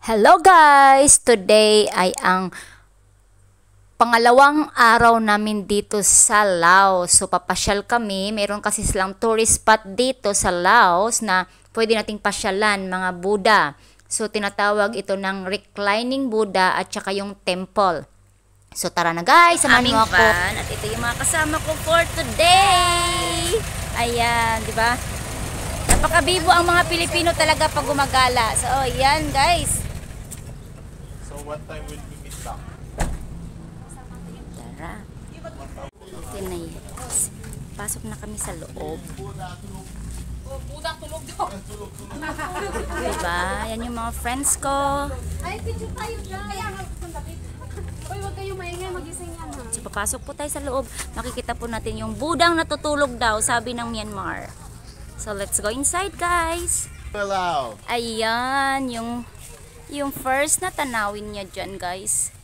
Hello guys! Today ay ang pangalawang araw namin dito sa Laos. So papasyal kami. Meron kasi silang tourist spot dito sa Laos na pwede nating pasyalan, mga Buddha. So tinatawag ito ng reclining Buddha at saka yung temple. So tara na guys, samahan mo ako. At ito yung mga kasama ko for today. Ayan, di ba? Napakabibo ang mga Pilipino talaga pag gumagala. So ayan guys. What time will we meet back? Tara. Tinay. Pasok na kami sa loob. Budang tulog daw. Diba? Yan yung mga friends ko. Ay, picture tayo dyan. Kaya nga, uy, huwag kayo maingay, magising yan ha. So, papasok po tayo sa loob. Makikita po natin yung budang natutulog daw, sabi ng Myanmar. So, let's go inside, guys. Hello. Ayan, yung first na tanawin niya dyan, guys.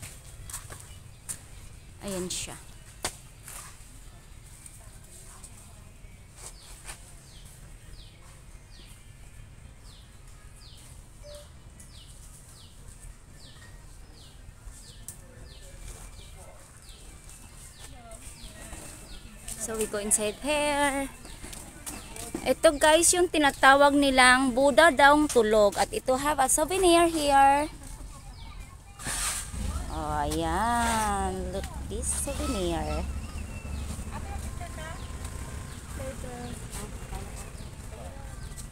Ayan siya. So we go inside here. Ito guys yung tinatawag nilang Buddha daw tulog. At ito have a souvenir here. Oh, ayan. Look this souvenir.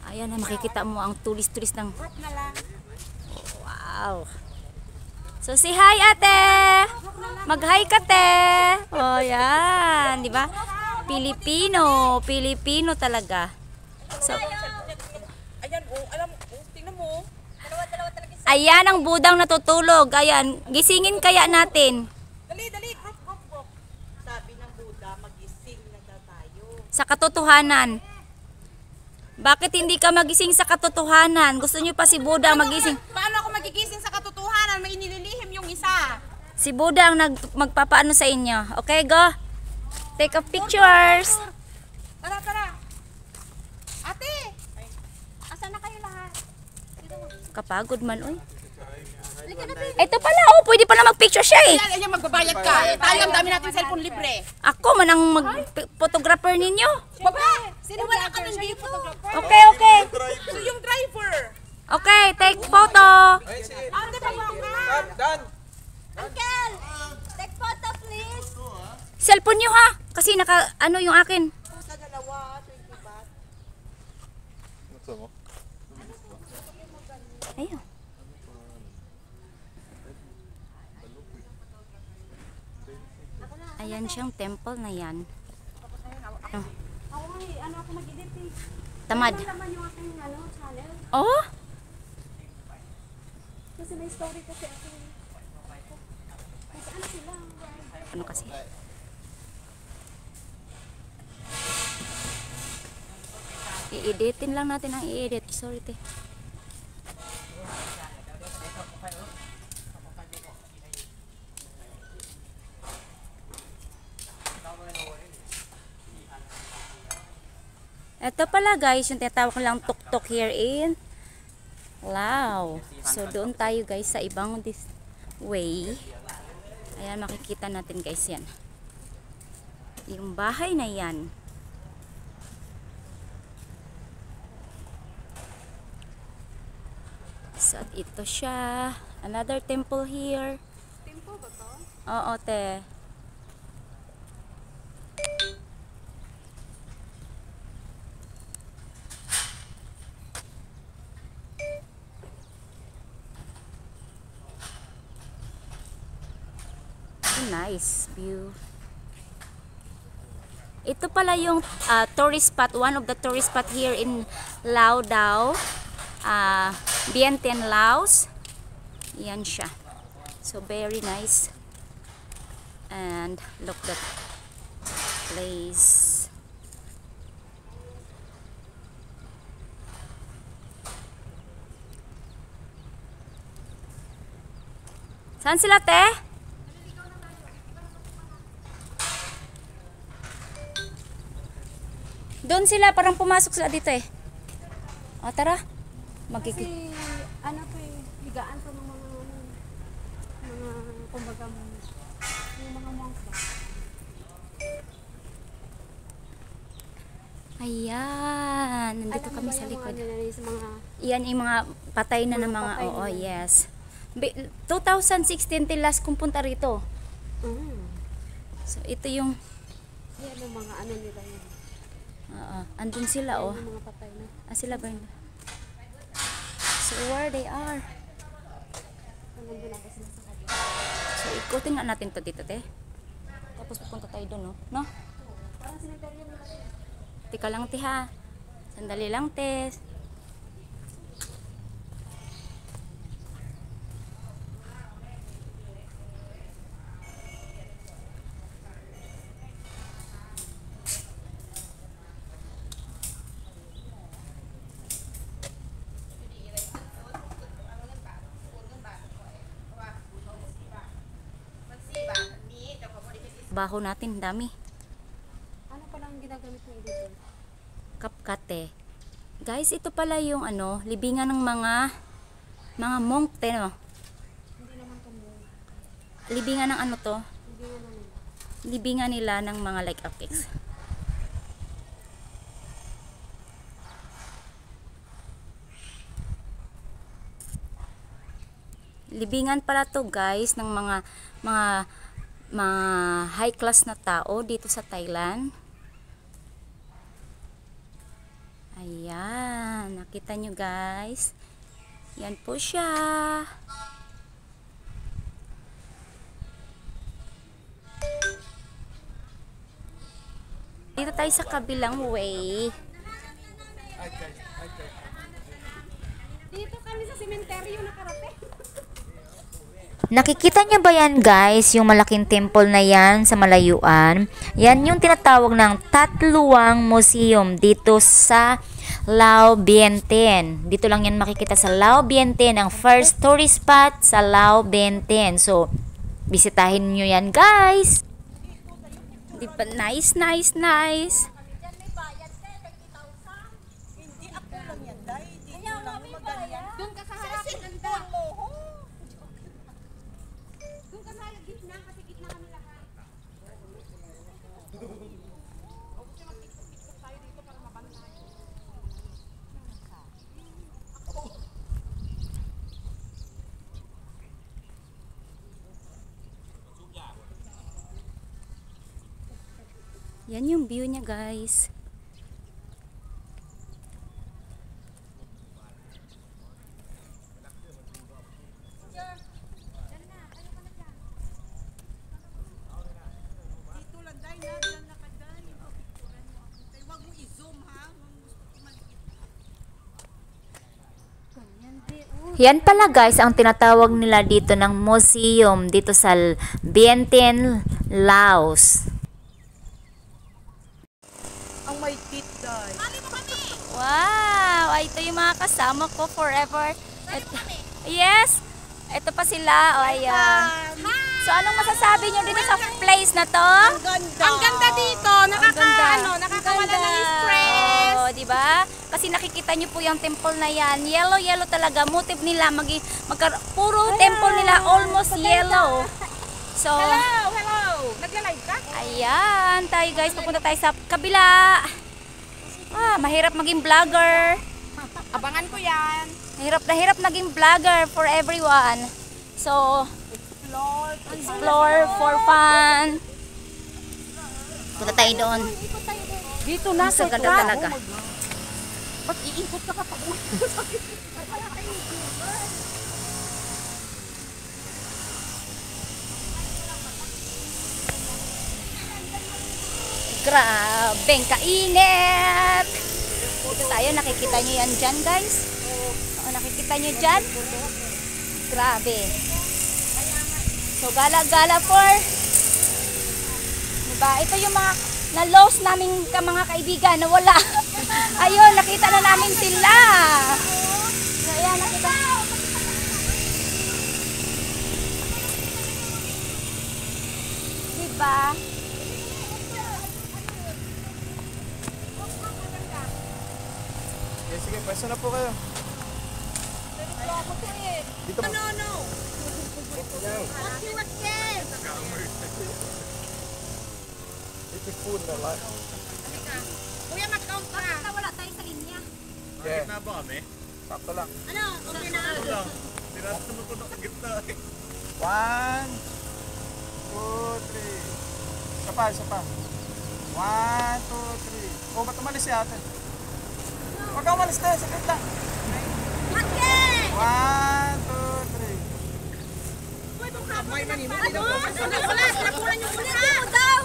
Ayan na, makikita mo ang tulis-tulis ng... Wow. So say hi ate! Mag-hi ka te! Oh, yan. Diba? Pilipino. Pilipino talaga. So, Ayan, oh, alam mo, tingnan mo. Dalawa talaga. ayan ang budang natutulog. Ayan. Gisingin kaya natin. Dali, group. Sabi ng Buddha, magising na daw tayo. Sa katotohanan. Bakit hindi ka magising sa katotohanan? Gusto nyo pa si Buddha magising? Paano ako magigising sa katotohanan? May inililihim yung isa. Si Buddha ang magpapaano sa inyo. Okay, go. Take a pictures. Tara. Ate! Asan na kayo lahat? Dito mo. Kapagod man, oy. Halika na, te. Ito pala, oh. Pwede pala mag-picture siya eh. Ayan, magbabayad ka. Tayo, ang dami natin cellphone libre. Ako man ang mag-photographer ninyo. Baba! Sino wala ka nang dito? Okay. So yung driver. Okay, take photo. Ate, pagwag ka. Uncle! Take photo, please. Cellphone nyo ha. Kasi ano yung akin. Sa dalawa, 20 baht. Gusto mo? Ayun. Ayan siyang temple na yan. Oh, Ako nga ako mag-edit eh. tamad. Naman yung aking channel. Oh? Kasi may story kasi ako. Kasi ano sila? Ano kasi? I-editin lang natin ang i-edit. Sorry te. Ito pala guys, yung tinatawag ko lang tuk-tuk here in Lao. So doon tayo guys sa ibang this way. Ayan, makikita natin guys yan. Yung bahay na yan. So at ito siya. Another temple here. Temple ba to? Oo te. Nice view. Ito pala yung tourist spot, one of the tourist spot here in Lao Dao, Vientiane, Laos. Yan siya. So very nice. And look that place. Saan sila te? Doon sila, parang pumasok sila dito eh. O tara. Kasi ano to eh, higaan to ng mga kumbaga yung mga monks ba? Ayan, nandito Alam mo kami ba sa yung likod. mga ano na sa mga Yan yung mga patay na ng mga, patay oo, na. yes. 2016 till last kong punta rito. So, ito yung, yan yung mga ano nila yun. andun sila, oh. Yung mga patay na. Sila ba yun? So, where they are? Nandun ako sila sa kabila. So, ikutin nga natin to dito, te. Tapos pupunta tayo doon, no? No? Parang sinitaryo nila. Tika lang, te, ha? Sandali lang, te. Baho natin, dami. Ano pala ang ginagamit ng dito? Kapkate. Guys, ito pala yung ano, libingan ng mga monk, te, no? Hindi naman kamo. Libingan ng ano to? Hindi naman nila. Libingan nila ng mga like upkicks. Libingan pala to, guys, ng mga high class na tao dito sa Thailand. Ayan, nakita nyo, guys. Yan po siya. Dito tayo sa kabilang way. Dito kami sa sementeryo nakarating. Nakikita niyo ba yan, guys? Yung malaking temple na yan sa malayuan. Yan yung tinatawag ng Tatluang Museum dito sa Lao Bienten. Dito lang yan makikita sa Lao Bienten. Ang first tourist spot sa Lao Bienten. So, bisitahin nyo yan, guys. Di ba? Nice, nice, nice. Doon ka sa harap ganda. Doon ka sa gitna kasi gitna kami lahat. Yan yung view niya, guys. Yan pala, guys, ang tinatawag nila dito ng museum dito sa Vientiane, Laos. Ang may teeth, guys. Wow! Ay, ito yung mga kasama ko forever. Yes! Ito pa sila. O, ayan. So, anong masasabi nyo dito sa place na to? Ang ganda. Ang ganda dito, nakakawala ng stress. Oo, di ba? Kasi nakikita nyo po yung temple na yan. Yellow talaga. Motive nila. Puro temple nila almost yellow. So, Hello. Nagla-live ka? ayan tayo, guys. Pupunta tayo sa kabila. Mahirap maging vlogger. Abangan ko yan. Hirap na hirap naging vlogger for everyone. So, explore for fun. Punta tayo doon. Dito Ang sagada talaga. Pag iikot ka pa Grabeng kainit. Dito tayo, nakikita nyo yan dyan, guys. Nakikita nyo dyan. Grabe. So, gala-gala for, diba? Ito yung mga na-lost namin mga kaibigan na wala. Ayun, nakita na namin sila. So, ayan, nakita. Diba? Sige, pwesto na po kayo. Dito mo. No. Itipon na lang. Kuya, mag-count ka. Basta wala tayo sa linya. Okay. Na ba kami? Sakto lang. Ano? Okay na. Tinatas mo ko na sa gitna. 1, 2, 3. Isa pa. 1, 2, 3. Oh, ba't umalis si ate? Huwag ka umalis tayo, sakit lang. Okay! 1, 2, 3. May manimo. Ano? Wala, sinapulan yung ulit. Ano daw?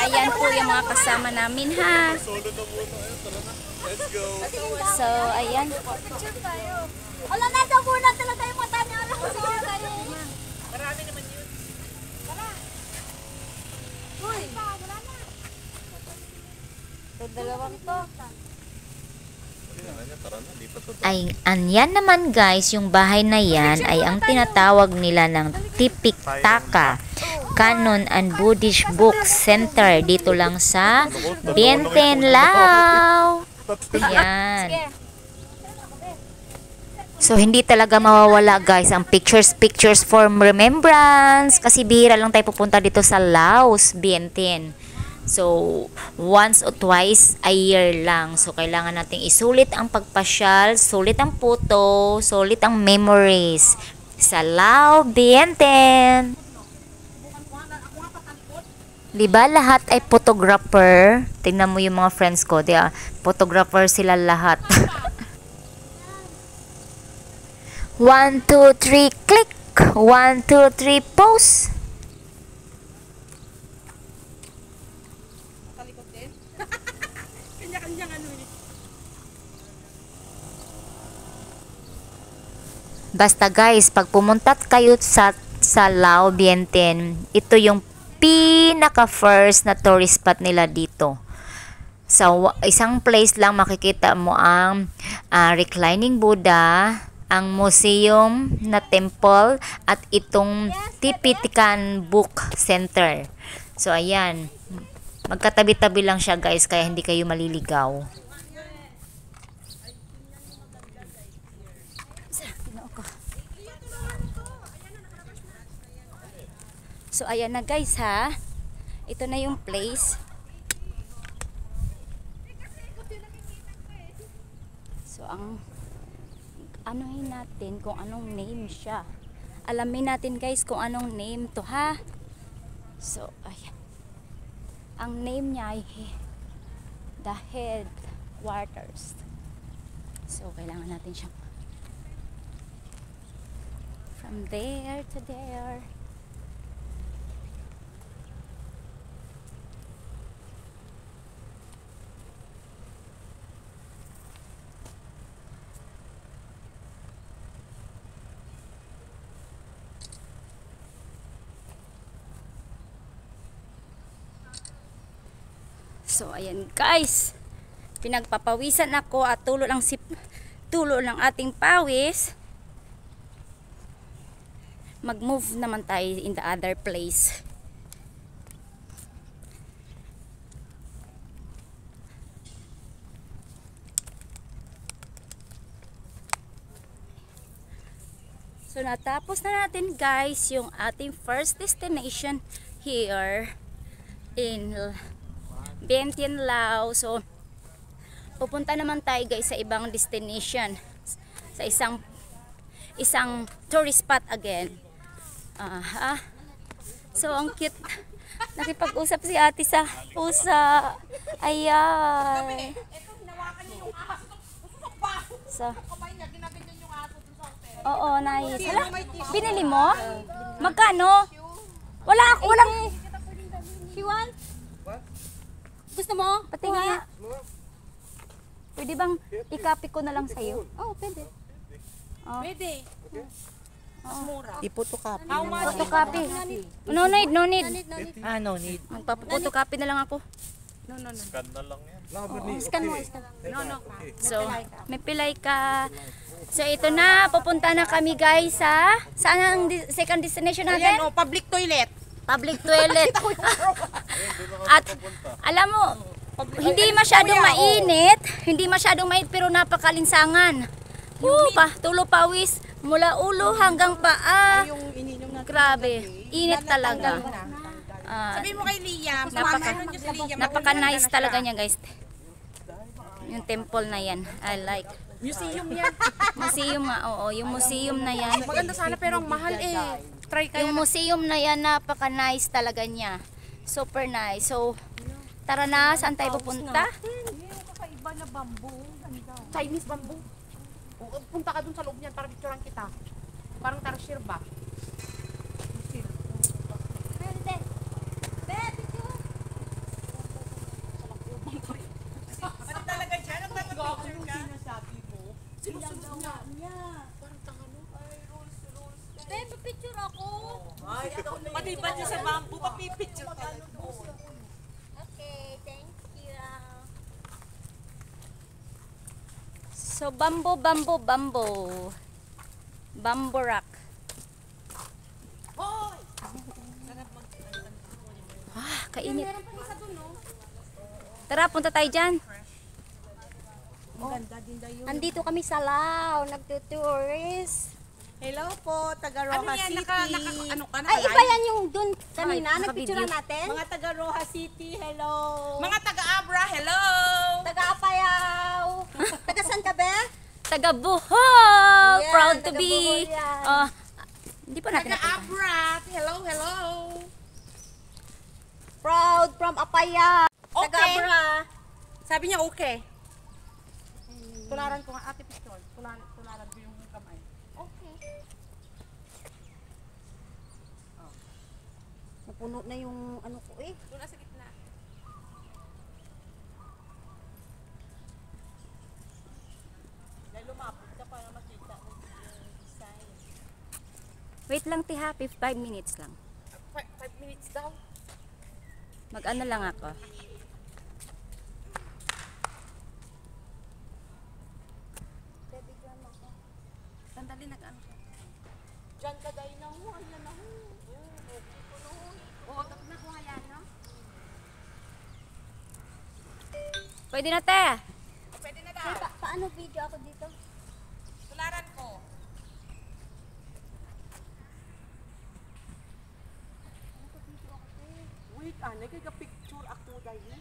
Ayan po yung mga kasama namin ha. Solo na muna. Ayun, tara na. Let's go. So, ayan. Picture tayo. Wala na daw muna talaga yung mata niya. Alam ko sige tayo. Marami naman yun. Tara. Uy. Wala na. Ito dalawang to. Tara na. Di pa to. Ay, anyan naman guys, yung bahay na yan ay ang tinatawag nila ng Tipik Taka Canon and Buddhist Book Center dito lang sa Bienten, Lao. Yan. So, hindi talaga mawawala guys ang pictures for remembrance kasi bihira lang tayo pupunta dito sa Laos, Bienten. So, once or twice a year lang. So, kailangan nating isulit ang pagpasyal, sulit ang photo, sulit ang memories sa Lao, Bienten. Diba lahat ay photographer? Tingnan mo yung mga friends ko. Diba? Photographer sila lahat. 1, 2, 3, click! 1, 2, 3, pose! Talikod din. Kanya-kanyang ano eh. Basta guys, pag pumunta kayo sa Lao, Bienten, ito yung pinaka-first na tourist spot nila dito. Sa isang place lang makikita mo ang reclining Buddha, ang museum na temple, at itong Tipitikan Book Center. So, ayan. Magkatabi-tabi lang siya guys, kaya hindi kayo maliligaw. So, ayan na guys ha. Ito na yung place. So, ang anuhin natin kung anong name siya. Alamin natin guys kung anong name to ha. So, ayan. Ang name niya ay The Headwaters. So, kailangan natin siyang from there to there. So, ayan guys. Pinagpapawisan ako at tulo ng ating pawis. Mag-move naman tayo in the other place. So, natapos na natin guys yung ating first destination here in Bienten, Lao. So, pupunta naman tayo guys sa ibang destination. Sa isang tourist spot again. So, ang cute. Nakipag-usap si ate sa pusa. Ayan. So, oo, nice. Hala, binili mo? Magkano? Walang. She want? Gusto mo? Patingin. Pwede bang i-copy ko na lang sa'yo? Oh, pwede. Oh. Pwede. Iphotocopy. How much? Photocopy. No need. No need. Magpapapotocopy na lang ako. No. Scan na lang yan. Scan mo. No. So, may pilay ka. So, ito na. Pupunta na kami guys sa saan ang second destination natin? Ayan, public toilet. Public toilet. At alam mo, Hindi masyadong mainit. Hindi masyadong mainit pero napakalinsangan. Tulo pawis mula ulo hanggang paa. Yung ininom natin. Grabe. Init talaga. Sabihin mo kay Liam. Napaka-nice talaga niya, guys. Yung temple na yan. I like. Museum yan. Museum nga, oo. Yung museum na yan. Maganda sana pero ang mahal eh. Try kaya. Yung museum na yan, napaka-nice talaga niya. Super nice. So, tara na. Saan tayo pupunta? Kakaiba na bamboo. Chinese bamboo. Punta ka dun sa loob niyan para picturean kita. Parang tarsier ba? Picture ako. Pati ba niya sa bamboo? Papipicture ka. Okay, thank you. So, bamboo rock. Kainit. Tara, punta tayo dyan. Andito kami sa Lao, nagtutourist. Hello po, taga Roja City. Ano ka na? Ay, iba yan yung dun kanina, Ay, nagpicturean naka-video. natin. Mga taga Roja City, hello. Mga taga Abra, hello. Taga-Apayaw. Taga saan ka, be? Taga Bohol! Yeah, Proud to taga be. Bohol yan. Hindi pa natin Taga napunta. Abra, hello, hello. Proud from Apayaw. Okay. Taga-Abra. Sabi niya okay. Tularan ko nga ate pistol. Tularan ko yung kamay. Okay. Napuno na yung ano ko eh. Doon na sa gitna. Dahil lumapot ka para makita mo yung design. Wait lang, Tiha. 5 minutes lang. 5 minutes daw. Mag-ano lang ako. Sandali nag-ano ka. Diyan ka dahil na ho. Ayan na ho. Okay ko na ho. Oo, tapos na ko ayan, no? Pwede na, te. Pwede na Hey, daw. paano video ako dito? Tularan ko. Wait, anay kay picture ako dahil.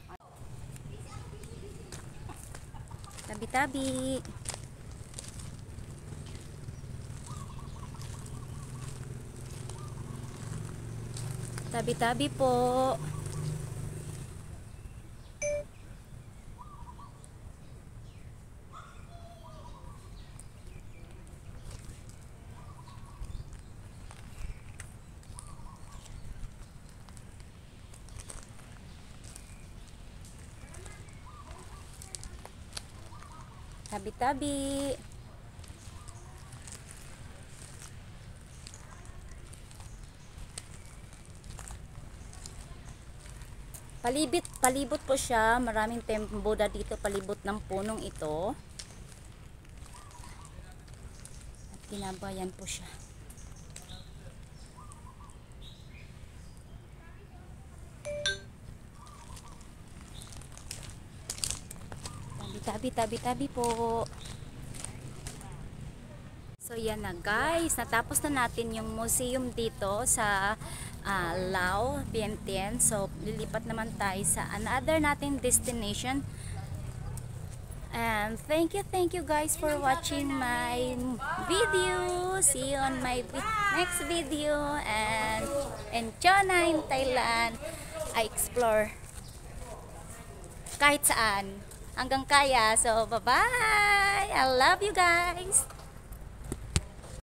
Tabi-tabi. Tabi-tabi po. Tabi-tabi. Palibot po siya. Maraming temboda dito palibot ng punong ito. At binabayan po siya. Tabi-tabi po. So yan na guys, natapos na natin yung museum dito sa Lao, Vientiane. So lilipat naman tayo sa another nating destination. And thank you guys for watching my video. See you on my next video. And in China, in Thailand, I explore kahit saan hanggang kaya. So bye bye, I love you guys.